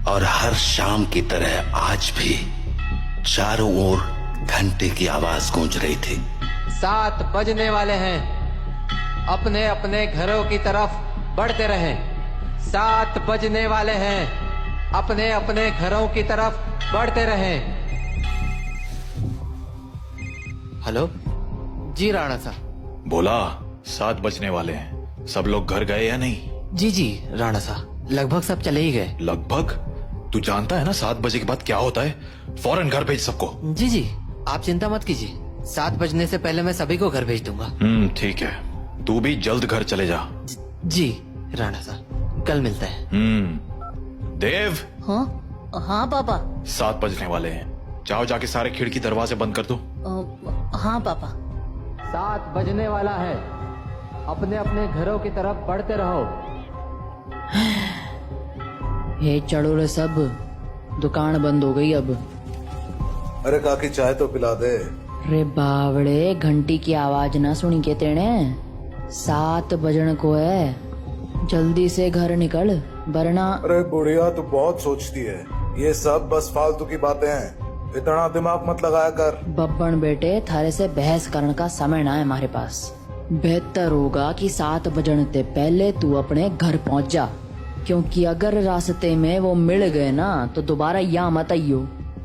और हर शाम की तरह आज भी चारों ओर घंटे की आवाज गूंज रही थी। 7 बजने वाले हैं, अपने अपने घरों की तरफ बढ़ते रहें। 7 बजने वाले हैं, अपने अपने घरों की तरफ बढ़ते रहें। हेलो जी राणा साहब। बोला 7 बजने वाले हैं, सब लोग घर गए या नहीं? जी जी राणा साहब, लगभग सब चले ही गए। लगभग? तू जानता है ना 7 बजे के बाद क्या होता है? फौरन घर भेज सबको। जी जी आप चिंता मत कीजिए, 7 बजने से पहले मैं सभी को घर भेज दूंगा। ठीक है, तू भी जल्द घर चले जा। जी राणा साहब, कल मिलते हैं। देव। हाँ हाँ पापा। 7 बजने वाले हैं, जाओ जाके सारे खिड़की दरवाजे बंद कर दो। हाँ पापा। 7 बजने वाला है, अपने अपने घरों की तरफ बढ़ते रहो। ये चढ़ो रे सब, दुकान बंद हो गई अब। अरे काकी चाय तो पिला दे। रे बावड़े, घंटी की आवाज ना सुनी के तेने? 7 बजन को है, जल्दी से घर निकल वरना। अरे बुढ़िया तू बहुत सोचती है, ये सब बस फालतू की बातें हैं, इतना दिमाग मत लगाया कर। बब्बन बेटे, थारे से बहस करने का समय ना है हमारे पास। बेहतर होगा कि 7 बजने से पहले तू अपने घर पहुंच जा, क्योंकि अगर रास्ते में वो मिल गए ना तो दोबारा यहाँ मत आइयो,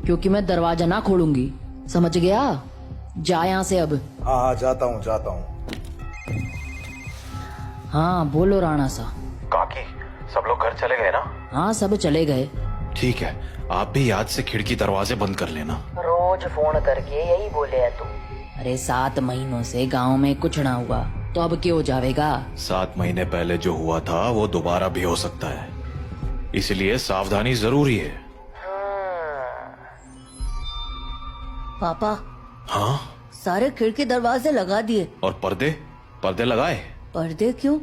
क्योंकि मैं दरवाजा ना खोलूंगी, समझ गया? जा यहाँ से अब। हाँ जाता हूँ जाता हूँ। हाँ बोलो राणा सा। काकी सब लोग घर चले गए ना? हाँ सब चले गए। ठीक है, आप भी याद से खिड़की दरवाजे बंद कर लेना। रोज फोन करके यही बोले है तू। अरे 7 महीनों से गांव में कुछ ना हुआ तो अब क्यों हो जाएगा? 7 महीने पहले जो हुआ था वो दोबारा भी हो सकता है, इसलिए सावधानी जरूरी है। पापा। हाँ? सारे खिड़की दरवाजे लगा दिए। और पर्दे? पर्दे लगाए? पर्दे क्यों?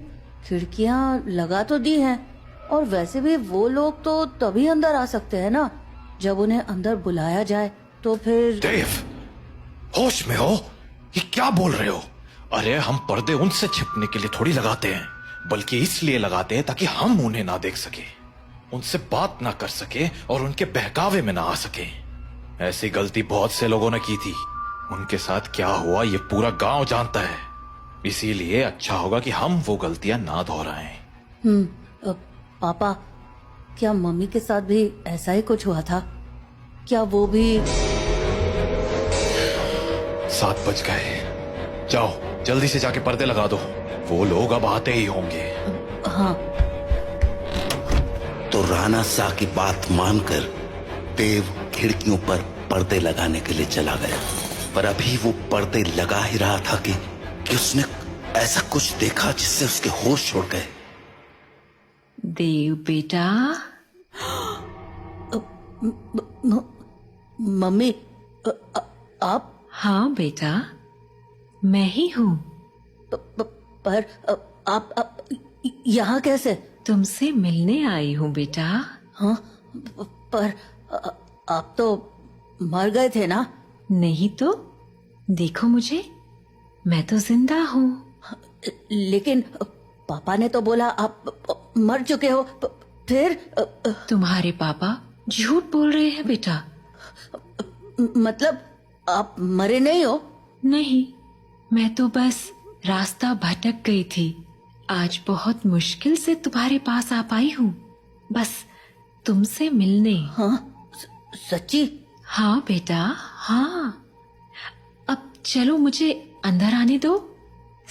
खिड़कियां लगा तो दी हैं, और वैसे भी वो लोग तो तभी अंदर आ सकते हैं ना जब उन्हें अंदर बुलाया जाए, तो फिर। देव, होश में हो? ये क्या बोल रहे हो? अरे हम पर्दे उनसे छिपने के लिए थोड़ी लगाते हैं, बल्कि इसलिए लगाते हैं ताकि हम उन्हें ना देख सके, उनसे बात ना कर सके और उनके बहकावे में ना आ सके। ऐसी गलती बहुत से लोगों ने की थी, उनके साथ क्या हुआ ये पूरा गांव जानता है, इसीलिए अच्छा होगा कि हम वो गलतियां ना दोहराएं। पापा, क्या मम्मी के साथ भी ऐसा ही कुछ हुआ था? क्या वो भी? 7 बज गए, जाओ जल्दी से जाके पर्दे लगा दो, वो लोग अब आते ही होंगे। हाँ। तो राणा सा की बात मानकर देव खिड़कियों पर पर्दे लगाने के लिए चला गया, पर अभी वो पर्दे लगा ही रहा था कि उसने ऐसा कुछ देखा जिससे उसके होश उड़ गए। देव बेटा। मम्मी, आप? हाँ बेटा, मैं ही हूँ। पर आप यहाँ कैसे? तुमसे मिलने आई हूँ बेटा। हाँ, पर आप तो मर गए थे ना? नहीं तो, देखो मुझे, मैं तो जिंदा हूँ। लेकिन पापा ने तो बोला आप मर चुके हो। फिर? तुम्हारे पापा झूठ बोल रहे हैं बेटा। मतलब आप मरे नहीं हो? नहीं, मैं तो बस रास्ता भटक गई थी, आज बहुत मुश्किल से तुम्हारे पास आ पाई हूँ, बस तुमसे मिलने। हाँ सच्ची? हाँ बेटा, हाँ। अब चलो मुझे अंदर आने दो,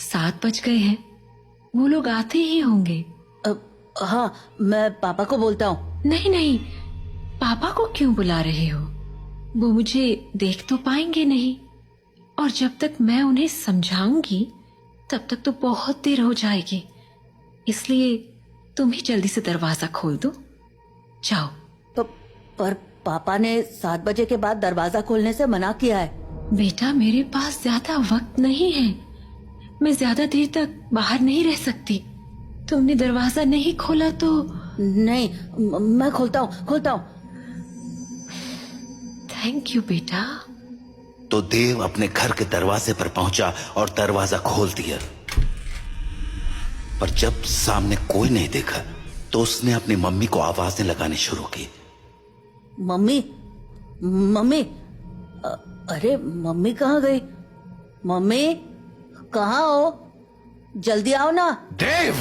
7 बज गए हैं, वो लोग आते ही होंगे। हाँ, मैं पापा को बोलता हूँ। नहीं नहीं, पापा को क्यों बुला रहे हो? वो मुझे देख तो पाएंगे नहीं, और जब तक मैं उन्हें समझाऊंगी तब तक तो बहुत देर हो जाएगी, इसलिए तुम ही जल्दी से दरवाजा खोल दो, जाओ। पर पापा ने 7 बजे के बाद दरवाजा खोलने से मना किया है। बेटा, मेरे पास ज्यादा वक्त नहीं है, मैं ज्यादा देर तक बाहर नहीं रह सकती। तुमने दरवाजा नहीं खोला तो? नहीं, मैं खोलता हूँ। थैंक यू बेटा। तो देव अपने घर के दरवाजे पर पहुंचा और दरवाजा खोल दिया, पर जब सामने कोई नहीं देखा तो उसने अपनी मम्मी को आवाजें लगानी शुरू की। मम्मी मम्मी अरे मम्मी कहाँ गई? मम्मी कहाँ हो? जल्दी आओ ना। देव,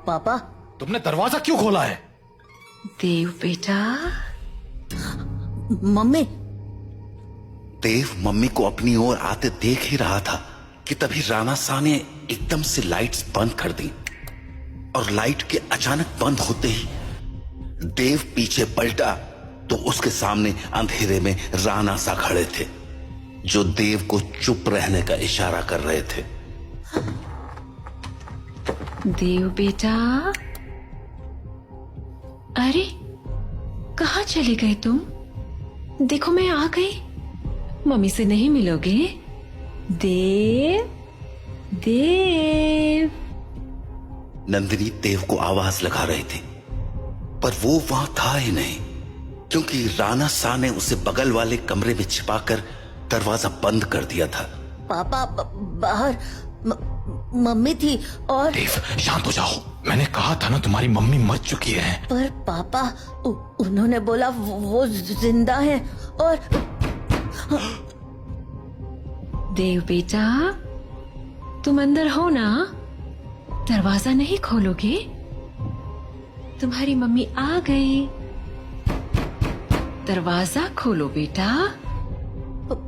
पापा तुमने दरवाजा क्यों खोला है? देव बेटा, मम्मी देव मम्मी को अपनी ओर आते देख ही रहा था कि तभी राणा सा ने एकदम से लाइट्स बंद कर दी और लाइट के अचानक बंद होते ही देव पीछे पलटा तो उसके सामने अंधेरे में राणा सा खड़े थे जो देव को चुप रहने का इशारा कर रहे थे। देव बेटा, अरे कहाँ चले गए तुम? देखो मैं आ गई। मम्मी से नहीं मिलोगे? देव, देव। नंदिनी देव को आवाज लगा रही थी पर वो वहां था ही नहीं क्योंकि राणा सा ने उसे बगल वाले कमरे में छिपाकर दरवाजा बंद कर दिया था। पापा बाहर मम्मी थी और देव शांत हो जाओ, मैंने कहा था ना तुम्हारी मम्मी मर चुकी है। पर पापा उन्होंने बोला वो जिंदा है और देव बेटा, तुम अंदर हो ना? दरवाजा नहीं खोलोगे? तुम्हारी मम्मी आ गई। दरवाजा खोलो बेटा।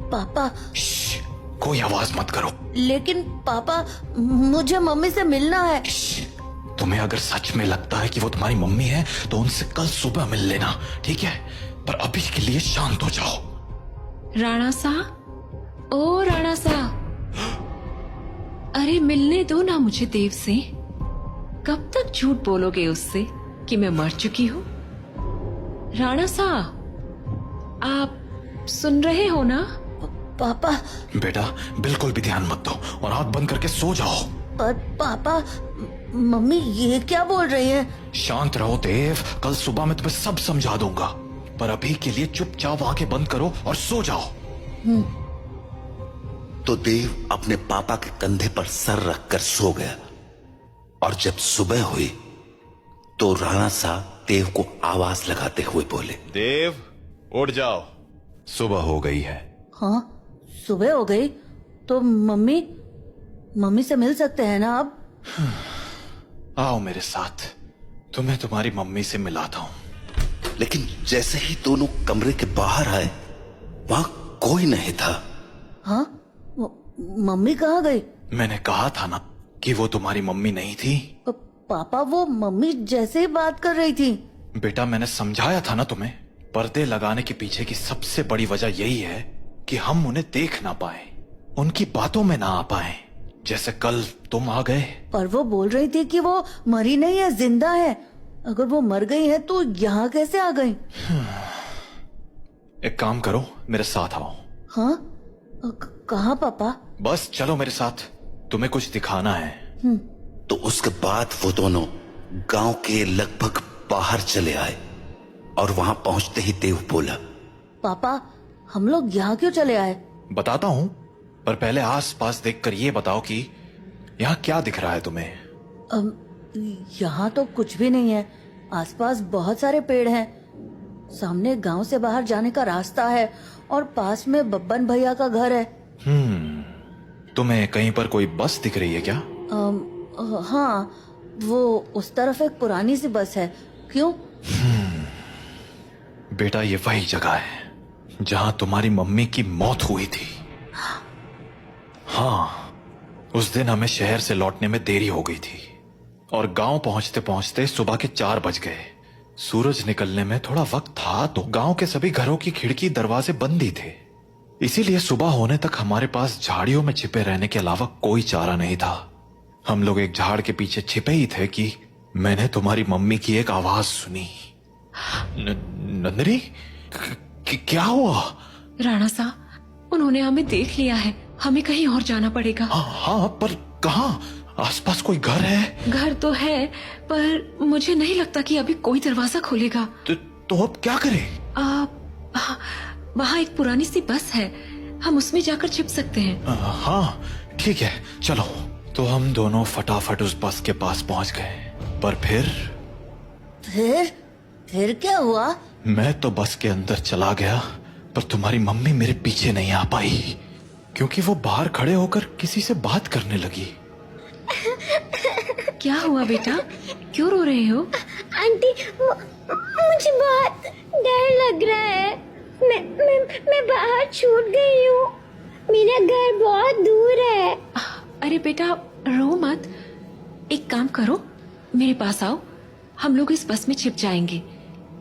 पापा श्श, कोई आवाज मत करो। लेकिन पापा मुझे मम्मी से मिलना है। श्श, तुम्हें अगर सच में लगता है कि वो तुम्हारी मम्मी है तो उनसे कल सुबह मिल लेना, ठीक है? पर अभी के लिए शांत हो जाओ। राणा सा, ओ राणा सा, अरे मिलने दो ना मुझे देव से। कब तक झूठ बोलोगे उससे कि मैं मर चुकी हूँ? राणा सा, आप सुन रहे हो ना? पापा बेटा बिल्कुल भी ध्यान मत दो और आंख बंद करके सो जाओ। पर पापा मम्मी ये क्या बोल रही है? शांत रहो देव, कल सुबह मैं तुम्हें सब समझा दूंगा। पर अभी के लिए चुपचाप आंखें बंद करो और सो जाओ। तो देव अपने पापा के कंधे पर सर रखकर सो गया और जब सुबह हुई तो राणा सा देव को आवाज लगाते हुए बोले, देव उठ जाओ, सुबह हो गई है। हाँ सुबह हो गई तो मम्मी से मिल सकते हैं ना अब? आओ मेरे साथ, तुम्हें तुम्हारी मम्मी से मिलाता हूँ। लेकिन जैसे ही दोनों कमरे के बाहर आए वहां कोई नहीं था। हाँ मम्मी कहाँ गई? मैंने कहा था ना कि वो तुम्हारी मम्मी नहीं थी। पापा वो मम्मी जैसे ही बात कर रही थी। बेटा मैंने समझाया था ना तुम्हें, पर्दे लगाने के पीछे की सबसे बड़ी वजह यही है कि हम उन्हें देख ना पाए, उनकी बातों में ना आ पाए। जैसे कल तुम आ गए। पर वो बोल रही थी कि वो मरी नहीं है, जिंदा है। अगर वो मर गई है तो यहाँ कैसे आ गई? एक काम करो, मेरे साथ आओ। हाँ कहाँ पापा? बस चलो मेरे साथ, तुम्हें कुछ दिखाना है। तो उसके बाद वो दोनों गांव के लगभग बाहर चले आए और वहां पहुंचते ही देव बोला, पापा हम लोग यहाँ क्यों चले आए? बताता हूँ, पर पहले आस पास देखकर ये बताओ कि यहाँ क्या दिख रहा है तुम्हें? यहाँ तो कुछ भी नहीं है। आसपास बहुत सारे पेड़ हैं। सामने गांव से बाहर जाने का रास्ता है और पास में बब्बन भैया का घर है। तुम्हें कहीं पर कोई बस दिख रही है क्या? हाँ वो उस तरफ एक पुरानी सी बस है। क्यों? बेटा ये वही जगह है जहां तुम्हारी मम्मी की मौत हुई थी। हाँ, उस दिन हमें शहर से लौटने में देरी हो गई थी और गांव पहुंचते पहुंचते सुबह के 4 बज गए। सूरज निकलने में थोड़ा वक्त था तो गांव के सभी घरों की खिड़की दरवाजे बंद ही थे। इसीलिए सुबह होने तक हमारे पास झाड़ियों में छिपे रहने के अलावा कोई चारा नहीं था। हम लोग एक झाड़ के पीछे छिपे ही थे कि मैंने तुम्हारी मम्मी की एक आवाज सुनी। नंदिनी, क्या हुआ? राणा सा, उन्होंने हमें देख लिया है। हमें कहीं और जाना पड़ेगा। हाँ पर कहाँ? आसपास कोई घर है? घर तो है पर मुझे नहीं लगता कि अभी कोई दरवाजा खोलेगा। तो अब क्या करें? वहाँ एक पुरानी सी बस है, हम उसमें जाकर छिप सकते हैं। हाँ ठीक है चलो। तो हम दोनों फटाफट उस बस के पास पहुंच गए। पर फिर क्या हुआ? मैं तो बस के अंदर चला गया, पर तुम्हारी मम्मी मेरे पीछे नहीं आ पाई, क्योंकि वो बाहर खड़े होकर किसी से बात करने लगी। क्या हुआ बेटा, क्यों रो रहे हो? आंटी, मुझे बहुत डर लग रहा है। मैं बाहर छूट गई हूँ। मेरा घर बहुत दूर है। अरे बेटा रो मत, एक काम करो, मेरे पास आओ, हम लोग इस बस में छिप जाएंगे,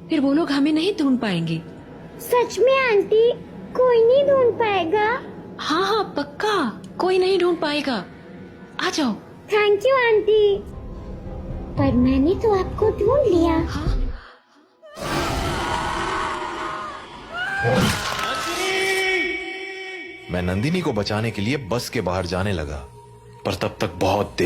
फिर वो लोग हमें नहीं ढूंढ पाएंगे। सच में आंटी, कोई नहीं ढूंढ पाएगा? हाँ हाँ पक्का, कोई नहीं ढूंढ पाएगा, आ जाओ। थैंक यू आंटी, पर मैंने तो आपको ढूंढ लिया। मैं नंदिनी को बचाने के लिए बस के बाहर जाने लगा, पर तब तक बहुत देर